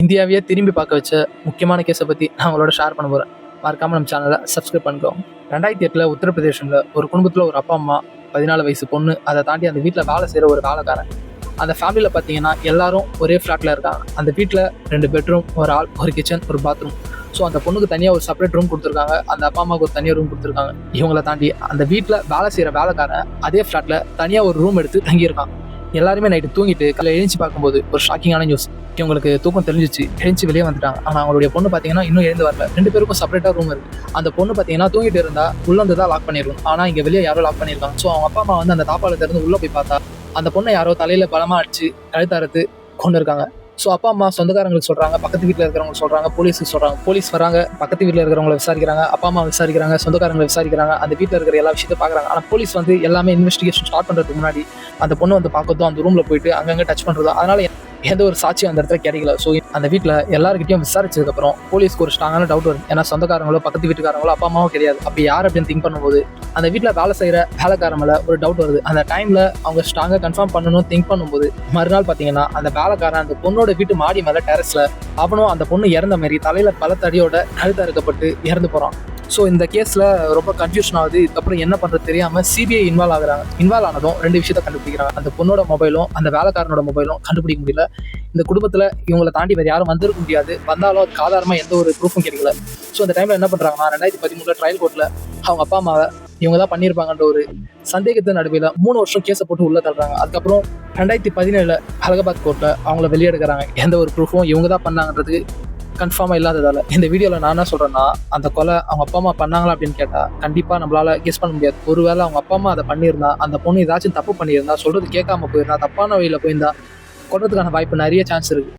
இந்தியாவையே திரும்பி பார்க்க வச்ச முக்கியமான கேஸை பற்றி நான் உங்களோட ஷேர் பண்ண போகிறேன். மறக்காமல் நம்ம சேனலை சப்ஸ்கிரைப் பண்ணிக்கோங்க. 2008 உத்தரப்பிரதேசத்தில் ஒரு குடும்பத்தில் ஒரு அப்பா அம்மா, 14 வயசு பொண்ணு, அதை தாண்டி அந்த வீட்டில் வேலை செய்கிற ஒரு வேலைக்காரன். அந்த ஃபேமிலியில் பார்த்தீங்கன்னா எல்லாரும் ஒரே ஃப்ளாட்டில் இருக்காங்க. அந்த வீட்டில் 2 பெட்ரூம், ஒரு ஹால், ஒரு கிச்சன், ஒரு பாத்ரூம். ஸோ அந்த பொண்ணுக்கு தனியாக ஒரு செப்பரேட் ரூம் கொடுத்துருக்காங்க. அந்த அப்பா அம்மாவுக்கு ஒரு தனியாக ரூம் கொடுத்துருக்காங்க. இவங்களை தாண்டி அந்த வீட்டில் வேலை செய்கிற வேலைக்காரன் அதே ஃப்ளாட்டில் தனியாக ஒரு ரூம் எடுத்து தங்கியிருக்கான். எல்லாருமே நைட்டு தூங்கிட்டு காலையில் எழுந்து பார்க்கும்போது ஒரு ஷாக்கிங்கான நியூஸ். இவங்களுக்கு தூக்கம் தெரிஞ்சிச்சு, எழுந்து வெளியே வந்துட்டாங்க. ஆனால் அவங்களுடைய பொண்ணு பார்த்தீங்கன்னா இன்னும் எழுந்து வரல. 2 பேருக்கும் செப்பரேட்டாக ரூம் இருக்குது. அந்த பொண்ணு பார்த்தீங்கன்னா தூங்கிட்டு இருந்தா உள்ள வந்து தான் லாக் பண்ணிருக்கும். ஆனால் இங்கே வெளியே யாரோ லாக் பண்ணியிருக்காங்க. ஸோ அவங்க அப்பா அம்மா வந்து அந்த தாப்பாள திறந்து உள்ளே போய் பார்த்தா அந்த பொண்ணை யாரோ தலையில பலமாக அடிச்சு கழுத்தறுத்து கொண்டு இருக்காங்க. ஸோ அப்பா அம்மா சொந்தக்காரங்களுக்கு சொல்கிறாங்க, பக்கத்து வீட்டில் இருக்கிறவங்க சொல்கிறாங்க, போலீஸுக்கு சொல்கிறாங்க. போலீஸ் வராங்க, பக்கத்து வீட்டில் இருக்கிறவங்களை விசாரிக்கிறாங்க, அப்பா அம்மா விசாரிக்கிறாங்க, சொந்தக்காரங்களை விசாரிக்கிறாங்க, அந்த வீட்டில் இருக்கிற எல்லா விஷயத்தையும் பார்க்குறாங்க. ஆனால் போலீஸ் வந்து எல்லாமே இன்வெஸ்டிகேஷன் ஸ்டார்ட் பண்ணுறதுக்கு முன்னாடி அந்த பொண்ணு வந்து பார்க்கறதும், அந்த ரூமில் போயிட்டு அங்கங்கே டச் பண்ணுறதோ, அதனால எந்த ஒரு சாட்சியும் அந்த இடத்துல கிடைக்கல. ஸோ அந்த வீட்டில் எல்லாருக்கிட்டையும் விசாரிச்சதுக்கப்புறம் போலீஸ்க்கு ஒரு ஸ்ட்ராங்கான டவுட் வருது. ஏன்னா சொந்தக்காரங்களோ பக்கத்து வீட்டுக்காரங்களோ அப்பா அம்மாவும் கிடையாது. அப்போ யார் அப்படின்னு திங்க் பண்ணும்போது அந்த வீட்டில் வேலை செய்கிற வேலைக்காரன் மேலே ஒரு டவுட் வருது. அந்த டைமில் அவங்க ஸ்ட்ராங்காக கன்ஃபார்ம் பண்ணணும் திங்க் பண்ணும்போது மறுநாள் பார்த்தீங்கன்னா அந்த வேலைக்காரன் அந்த பொண்ணோட வீட்டு மாடி மேலே டெரஸில் அவனும் அந்த பொண்ணு இறந்த மாரி தலையில் பல தடியோட கழுத்து அறுக்கப்பட்டு இறந்து போகிறான். ஸோ இந்த கேஸில் ரொம்ப கன்ஃபியூஷன் ஆகுது. இதுக்கப்புறம் என்ன பண்ணுறது தெரியாமல் சிபிஐ இன்வால்வ் ஆகுறாங்க. இன்வால்வ் ஆனதும் 2 விஷயத்தை கண்டுபிடிக்கிறாங்க. அந்த பொண்ணோட மொபைலும் அந்த வேலைக்காரனோட மொபைலும் கண்டுபிடிக்க முடியல. இந்த குடும்பத்தில் இவங்களை தாண்டி வேறு யாரும் வந்திருக்க முடியாது. வந்தாலும் அதுக்கு ஆதாரமாக எந்த ஒரு ப்ரூஃபும் கிடைக்கல. ஸோ அந்த டைமில் என்ன பண்ணுறாங்கன்னா 2013 ட்ரையல் கோர்ட்டில் அவங்க அப்பா அம்மாவை இவங்க தான் பண்ணியிருப்பாங்கன்ற ஒரு சந்தேகத்தின் நடுவில் 3 வருஷம் கேஸை போட்டு உள்ளே தள்ளுறாங்க. அதுக்கப்புறம் 2017 அலகாபாத் கோர்ட்டில் அவங்கள வெளியெடுக்கிறாங்க. எந்த ஒரு ப்ரூஃபும் இவங்க தான் பண்ணாங்கன்றது கன்ஃபார்மாக இல்லாததால். இந்த வீடியோவில் நான் என்ன சொல்கிறேன்னா, அந்த கொலை அவங்க அப்பா அம்மா பண்ணாங்களா அப்படின்னு கேட்டால் கண்டிப்பாக நம்மளால் கெஸ் பண்ண முடியாது. ஒருவேளை அவங்க அப்பா அம்மா அதை பண்ணியிருந்தா, அந்த பொண்ணு ஏதாச்சும் தப்பு பண்ணியிருந்தா, சொல்கிறது கேட்காம போயிருந்தா, தப்பான வழியில் போயிருந்தா, கொள்றதுக்கான வாய்ப்பு நிறைய சான்ஸ் இருக்குது.